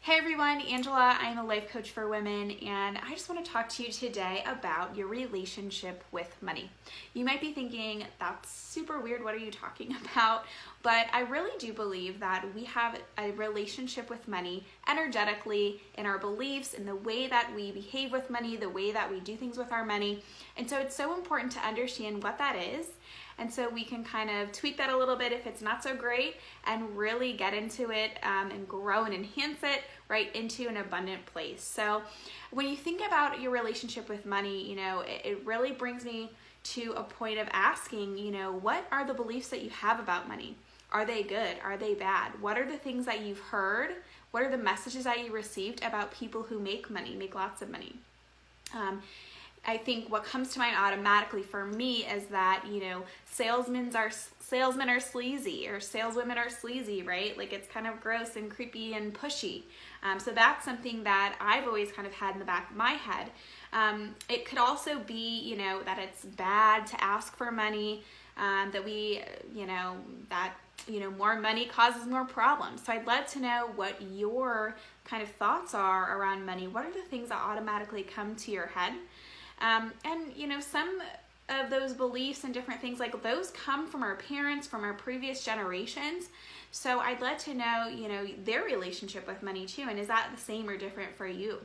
Hey everyone, Angela. I'm a life coach for women, and I just want to talk to you today about your relationship with money. You might be thinking, that's super weird, what are you talking about? But I really do believe that we have a relationship with money energetically, in our beliefs, in the way that we behave with money, the way that we do things with our money. And so it's so important to understand what that is. And so we can kind of tweak that a little bit if it's not so great and really get into it and grow and enhance it right into an abundant place. So when you think about your relationship with money, it really brings me to a point of asking, what are the beliefs that you have about money? Are they good? Are they bad? What are the things that you've heard? What are the messages that you received about people who make money, make lots of money? I think what comes to mind automatically for me is that, salesmen are sleazy, or saleswomen are sleazy, right? Like it's kind of gross and creepy and pushy. So that's something that I've always kind of had in the back of my head. It could also be, that it's bad to ask for money, that we, more money causes more problems. So I'd love to know what your kind of thoughts are around money. What are the things that automatically come to your head? Some of those beliefs and different things like those come from our parents, from our previous generations. So I'd love to know, their relationship with money too. And is that the same or different for you?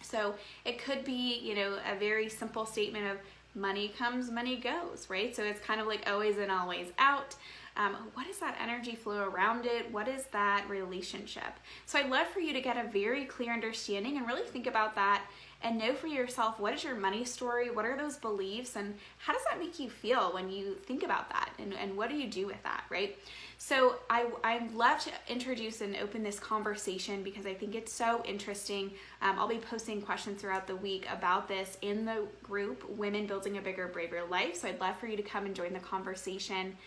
So it could be, a very simple statement of money comes, money goes, right? So it's kind of like always in, always out. What is that energy flow around it? What is that relationship? So I'd love for you to get a very clear understanding and really think about that and know for yourself, what is your money story? What are those beliefs? And how does that make you feel when you think about that? And what do you do with that, right? So I'd love to introduce and open this conversation because I think it's so interesting. I'll be posting questions throughout the week about this in the group, Women Building a Bigger, Braver Life. So I'd love for you to come and join the conversation.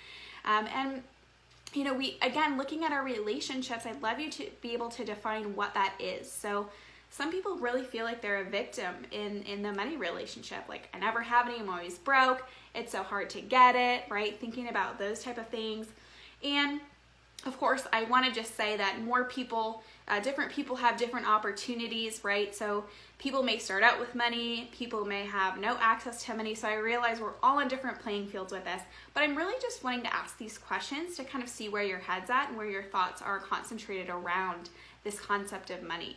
Looking at our relationships, I'd love you to be able to define what that is. So some people really feel like they're a victim in the money relationship. Like, I never have any, I'm always broke. It's so hard to get it, right? Thinking about those type of things. And of course, I want to just say that more people, different people have different opportunities, right? So people may start out with money, people may have no access to money. So I realize we're all on different playing fields with this, but I'm really just wanting to ask these questions to kind of see where your head's at and where your thoughts are concentrated around this concept of money.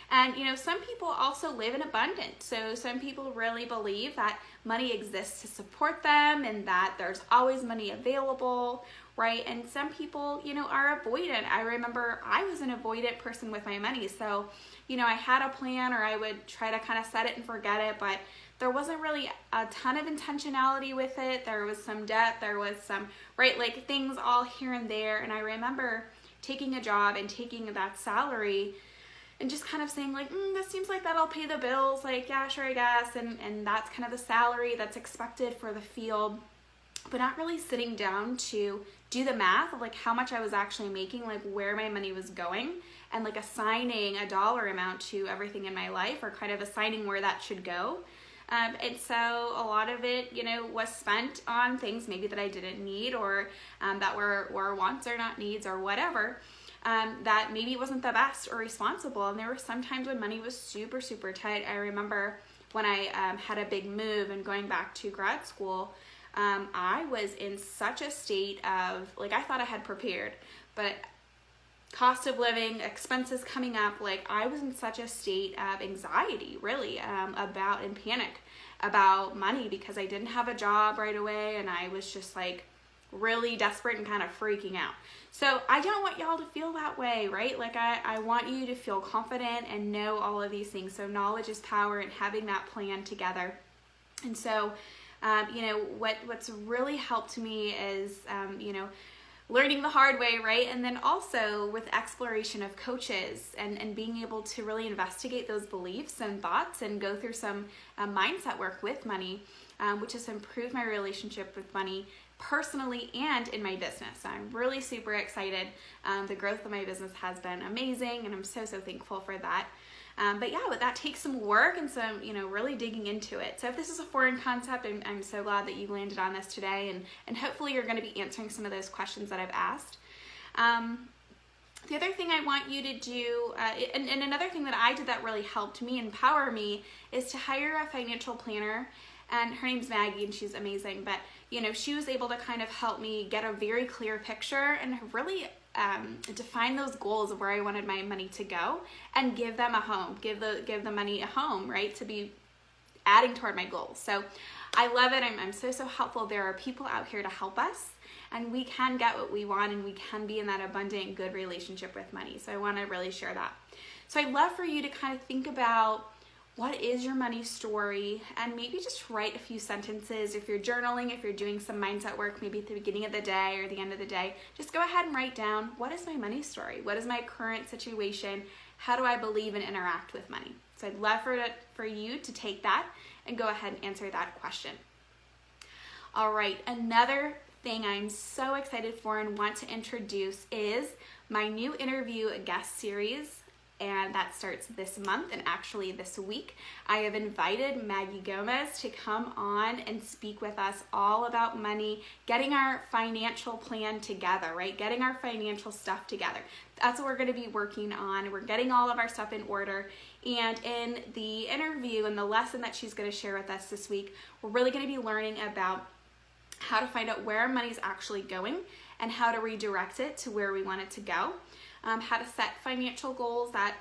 And, some people also live in abundance. So some people really believe that money exists to support them and that there's always money available, right? And some people, are avoidant. I remember I was an avoidant person with my money. So, I had a plan, or I would try to kind of set it and forget it, but there wasn't really a ton of intentionality with it. There was some debt, there was some, right, like things all here and there. And I remember taking a job and taking that salary and just kind of saying like, this seems like that'll pay the bills. Like, yeah, sure, I guess. And that's kind of the salary that's expected for the field, but not really sitting down to do the math of like how much I was actually making, like where my money was going, and like assigning a dollar amount to everything in my life, or kind of assigning where that should go. And so a lot of it, was spent on things maybe that I didn't need, or that were wants or not needs or whatever. That maybe wasn't the best or responsible. And there were some times when money was super, super tight. I remember when I had a big move and going back to grad school, I was in such a state of, like, I thought I had prepared, but cost of living, expenses coming up, like I was in such a state of anxiety, really, and panic about money because I didn't have a job right away. And I was just like really desperate and kind of freaking out. So I don't want y'all to feel that way, right? Like I want you to feel confident and know all of these things. So knowledge is power, and having that plan together. And so, what's really helped me is, learning the hard way, right? And then also with exploration of coaches and being able to really investigate those beliefs and thoughts and go through some mindset work with money, which has improved my relationship with money personally and in my business. I'm really super excited. The growth of my business has been amazing, and I'm so thankful for that. But that takes some work and some, really digging into it. So if this is a foreign concept, I'm so glad that you landed on this today, and hopefully you're going to be answering some of those questions that I've asked. The other thing I want you to do, and another thing that I did that really helped me empower me, is to hire a financial planner. And her name's Maggie, and she's amazing. But she was able to kind of help me get a very clear picture and really define those goals of where I wanted my money to go, and give them a home, give the money a home, right, to be adding toward my goals. So I love it. I'm so helpful. There are people out here to help us, and we can get what we want, and we can be in that abundant, good relationship with money. So I want to really share that. So I'd love for you to kind of think about, what is your money story? And maybe just write a few sentences. If you're journaling, if you're doing some mindset work, maybe at the beginning of the day or the end of the day, just go ahead and write down, what is my money story? What is my current situation? How do I believe and interact with money? So I'd love for you to take that and go ahead and answer that question. All right, another thing I'm so excited for and want to introduce is my new interview guest series. And that starts this month, and actually this week. I have invited Maggie Gomez to come on and speak with us all about money, getting our financial plan together, right? Getting our financial stuff together. That's what we're going to be working on. We're getting all of our stuff in order. And in the interview and the lesson that she's going to share with us this week, we're really going to be learning about how to find out where our money's actually going and how to redirect it to where we want it to go. How to set financial goals that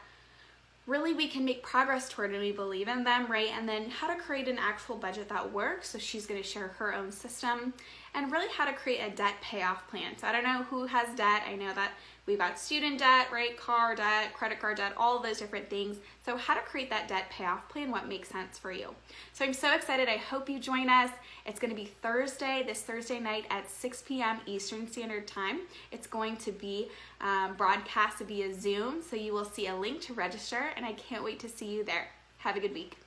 really we can make progress toward and we believe in them, right? And then how to create an actual budget that works. So she's going to share her own system, and really how to create a debt payoff plan. So I don't know who has debt. I know that we've got student debt, right? Car debt, credit card debt, all of those different things. So how to create that debt payoff plan, what makes sense for you. So I'm so excited. I hope you join us. It's going to be this Thursday night at 6 p.m. Eastern Standard Time. It's going to be broadcast via Zoom. So you will see a link to register, and I can't wait to see you there. Have a good week.